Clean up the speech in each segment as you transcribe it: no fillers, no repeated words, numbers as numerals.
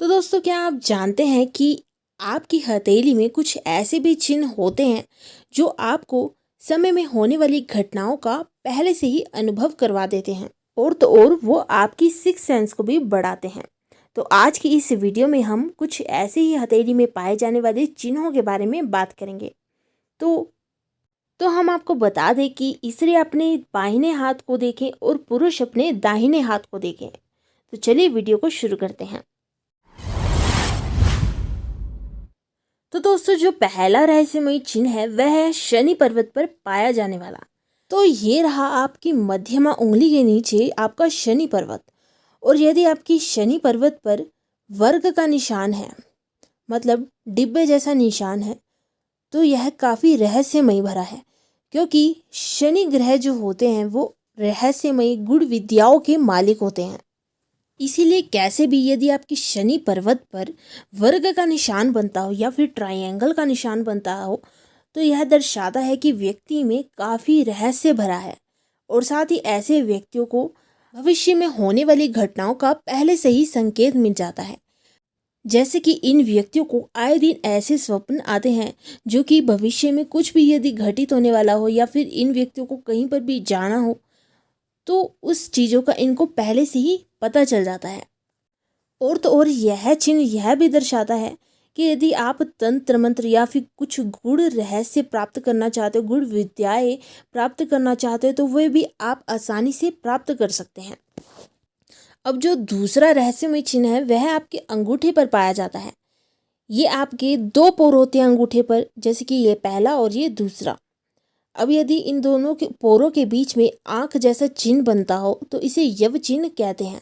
तो दोस्तों, क्या आप जानते हैं कि आपकी हथेली में कुछ ऐसे भी चिन्ह होते हैं जो आपको समय में होने वाली घटनाओं का पहले से ही अनुभव करवा देते हैं और तो और वो आपकी सिक्स सेंस को भी बढ़ाते हैं। तो आज की इस वीडियो में हम कुछ ऐसे ही हथेली में पाए जाने वाले चिन्हों के बारे में बात करेंगे। तो तो हम आपको बता दें कि स्त्री अपने बाहिने हाथ को देखें और पुरुष अपने दाहिने हाथ को देखें। तो चलिए वीडियो को शुरू करते हैं। तो दोस्तों, जो पहला रहस्यमयी चिन्ह है वह है शनि पर्वत पर पाया जाने वाला। तो ये रहा आपकी मध्यमा उंगली के नीचे आपका शनि पर्वत। और यदि आपकी शनि पर्वत पर वर्ग का निशान है, मतलब डिब्बे जैसा निशान है, तो यह काफ़ी रहस्यमयी भरा है, क्योंकि शनि ग्रह जो होते हैं वो रहस्यमयी गुण विद्याओं के मालिक होते हैं। इसीलिए कैसे भी यदि आपकी शनि पर्वत पर वर्ग का निशान बनता हो या फिर ट्रायंगल का निशान बनता हो, तो यह दर्शाता है कि व्यक्ति में काफ़ी रहस्य भरा है और साथ ही ऐसे व्यक्तियों को भविष्य में होने वाली घटनाओं का पहले से ही संकेत मिल जाता है। जैसे कि इन व्यक्तियों को आए दिन ऐसे स्वप्न आते हैं जो कि भविष्य में कुछ भी यदि घटित होने वाला हो या फिर इन व्यक्तियों को कहीं पर भी जाना हो, तो उस चीज़ों का इनको पहले से ही पता चल जाता है। और तो और यह चिन्ह यह भी दर्शाता है कि यदि आप तंत्र मंत्र या फिर कुछ गुड़ रहस्य प्राप्त करना चाहते हो, गुड़ विद्याएं प्राप्त करना चाहते हो, तो वे भी आप आसानी से प्राप्त कर सकते हैं। अब जो दूसरा रहस्यमय चिन्ह है वह आपके अंगूठे पर पाया जाता है। ये आपके दो पोर होते हैं अंगूठे पर, जैसे कि ये पहला और ये दूसरा। अब यदि इन दोनों के पोरों के बीच में आंख जैसा चिन्ह बनता हो तो इसे यव चिन्ह कहते हैं।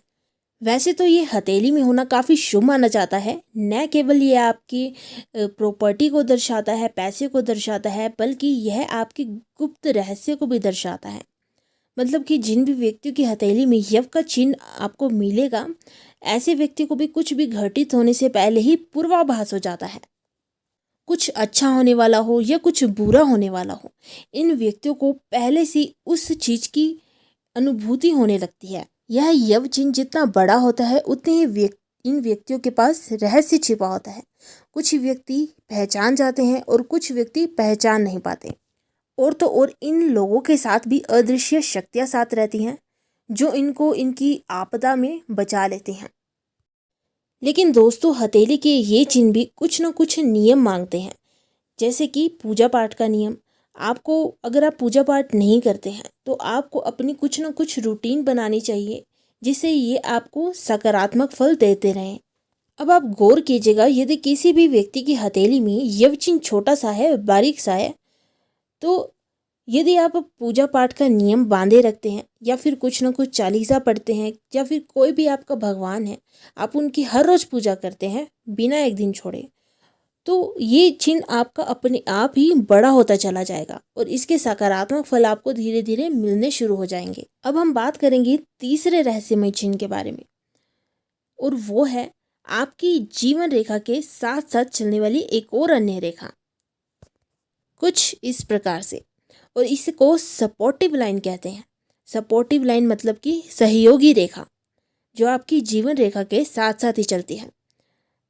वैसे तो ये हथेली में होना काफ़ी शुभ माना जाता है। न केवल ये आपकी प्रॉपर्टी को दर्शाता है, पैसे को दर्शाता है, बल्कि यह आपके गुप्त रहस्य को भी दर्शाता है। मतलब कि जिन भी व्यक्तियों की हथेली में यव का चिन्ह आपको मिलेगा, ऐसे व्यक्ति को भी कुछ भी घटित होने से पहले ही पूर्वाभास हो जाता है। कुछ अच्छा होने वाला हो या कुछ बुरा होने वाला हो, इन व्यक्तियों को पहले से उस चीज़ की अनुभूति होने लगती है। यह यव चिन्ह जितना बड़ा होता है उतने ही इन व्यक्तियों के पास रहस्य छिपा होता है। कुछ व्यक्ति पहचान जाते हैं और कुछ व्यक्ति पहचान नहीं पाते। और तो और इन लोगों के साथ भी अदृश्य शक्तियाँ साथ रहती हैं जो इनको इनकी आपदा में बचा लेती हैं। लेकिन दोस्तों, हथेली के ये चिन्ह भी कुछ ना कुछ नियम मांगते हैं, जैसे कि पूजा पाठ का नियम। आपको अगर आप पूजा पाठ नहीं करते हैं तो आपको अपनी कुछ ना कुछ रूटीन बनानी चाहिए जिससे ये आपको सकारात्मक फल देते रहें। अब आप गौर कीजिएगा, यदि किसी भी व्यक्ति की हथेली में यव चिन्ह छोटा सा है, बारीक सा है, तो यदि आप पूजा पाठ का नियम बांधे रखते हैं या फिर कुछ ना कुछ चालीसा पढ़ते हैं या फिर कोई भी आपका भगवान है, आप उनकी हर रोज़ पूजा करते हैं बिना एक दिन छोड़े, तो ये चिन्ह आपका अपने आप ही बड़ा होता चला जाएगा और इसके सकारात्मक फल आपको धीरे धीरे मिलने शुरू हो जाएंगे। अब हम बात करेंगे तीसरे रहस्यमय चिन्ह के बारे में, और वो है आपकी जीवन रेखा के साथ साथ चलने वाली एक और अन्य रेखा, कुछ इस प्रकार से। और इसको सपोर्टिव लाइन कहते हैं। सपोर्टिव लाइन मतलब कि सहयोगी रेखा, जो आपकी जीवन रेखा के साथ साथ ही चलती है।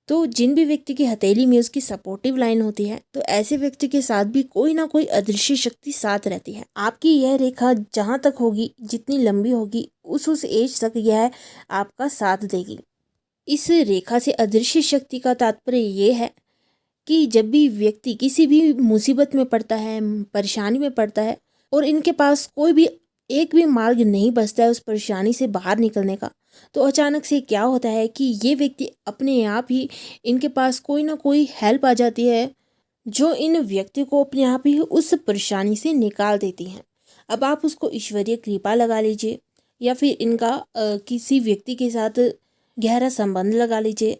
तो जिन भी व्यक्ति की हथेली में उसकी सपोर्टिव लाइन होती है, तो ऐसे व्यक्ति के साथ भी कोई ना कोई अदृश्य शक्ति साथ रहती है। आपकी यह रेखा जहाँ तक होगी, जितनी लंबी होगी, उस एज तक यह आपका साथ देगी। इस रेखा से अदृश्य शक्ति का तात्पर्य ये है कि जब भी व्यक्ति किसी भी मुसीबत में पड़ता है, परेशानी में पड़ता है, और इनके पास कोई भी एक भी मार्ग नहीं बचता है उस परेशानी से बाहर निकलने का, तो अचानक से क्या होता है कि ये व्यक्ति अपने आप ही, इनके पास कोई ना कोई हेल्प आ जाती है जो इन व्यक्ति को अपने आप ही उस परेशानी से निकाल देती हैं। अब आप उसको ईश्वरीय कृपा लगा लीजिए या फिर इनका किसी व्यक्ति के साथ गहरा संबंध लगा लीजिए,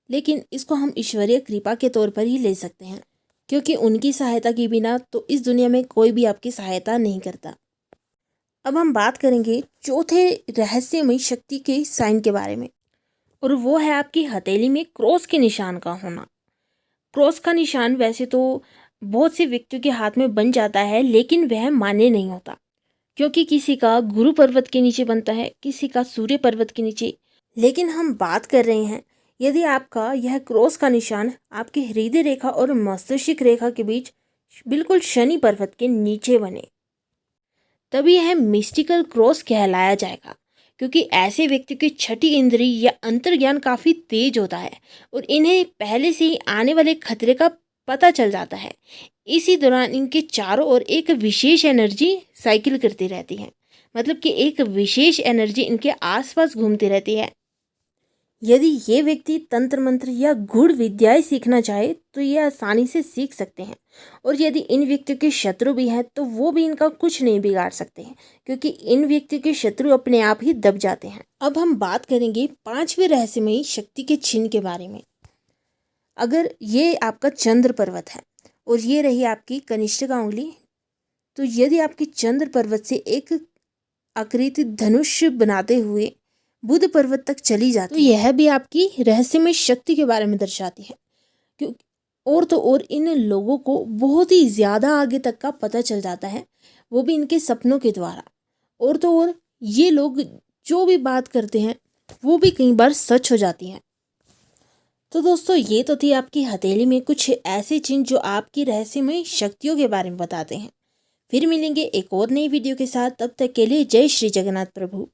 लेकिन इसको हम ईश्वरीय कृपा के तौर पर ही ले सकते हैं, क्योंकि उनकी सहायता के बिना तो इस दुनिया में कोई भी आपकी सहायता नहीं करता। अब हम बात करेंगे चौथे रहस्यमय शक्ति के साइन के बारे में, और वो है आपकी हथेली में क्रॉस के निशान का होना। क्रॉस का निशान वैसे तो बहुत से व्यक्तियों के हाथ में बन जाता है, लेकिन वह मान्य नहीं होता, क्योंकि किसी का गुरु पर्वत के नीचे बनता है, किसी का सूर्य पर्वत के नीचे। लेकिन हम बात कर रहे हैं यदि आपका यह क्रॉस का निशान आपके हृदय रेखा और मस्तिष्क रेखा के बीच बिल्कुल शनि पर्वत के नीचे बने, तभी यह मिस्टिकल क्रॉस कहलाया जाएगा, क्योंकि ऐसे व्यक्ति की छठी इंद्रिय या अंतर्ज्ञान काफ़ी तेज होता है और इन्हें पहले से ही आने वाले खतरे का पता चल जाता है। इसी दौरान इनके चारों ओर एक विशेष एनर्जी साइकिल करती रहती है, मतलब कि एक विशेष एनर्जी इनके आसपास घूमती रहती है। यदि ये व्यक्ति तंत्र मंत्र या गूढ़ विद्याएं सीखना चाहे तो ये आसानी से सीख सकते हैं, और यदि इन व्यक्तियों के शत्रु भी हैं तो वो भी इनका कुछ नहीं बिगाड़ सकते हैं, क्योंकि इन व्यक्तियों के शत्रु अपने आप ही दब जाते हैं। अब हम बात करेंगे 5वें रहस्यमयी शक्ति के चिन्ह के बारे में। अगर ये आपका चंद्र पर्वत है और ये रही आपकी कनिष्ठिका उंगली, तो यदि आपकी चंद्र पर्वत से एक आकृति धनुष बनाते हुए बुध पर्वत तक चली जाती तो यह भी आपकी रहस्यमय शक्ति के बारे में दर्शाती है। क्योंकि और तो और इन लोगों को बहुत ही ज़्यादा आगे तक का पता चल जाता है, वो भी इनके सपनों के द्वारा। और तो और ये लोग जो भी बात करते हैं वो भी कई बार सच हो जाती हैं। तो दोस्तों, ये तो थी आपकी हथेली में कुछ ऐसे चिन्ह जो आपकी रहस्यमय शक्तियों के बारे में बताते हैं। फिर मिलेंगे एक और नई वीडियो के साथ, तब तक के लिए जय श्री जगन्नाथ प्रभु।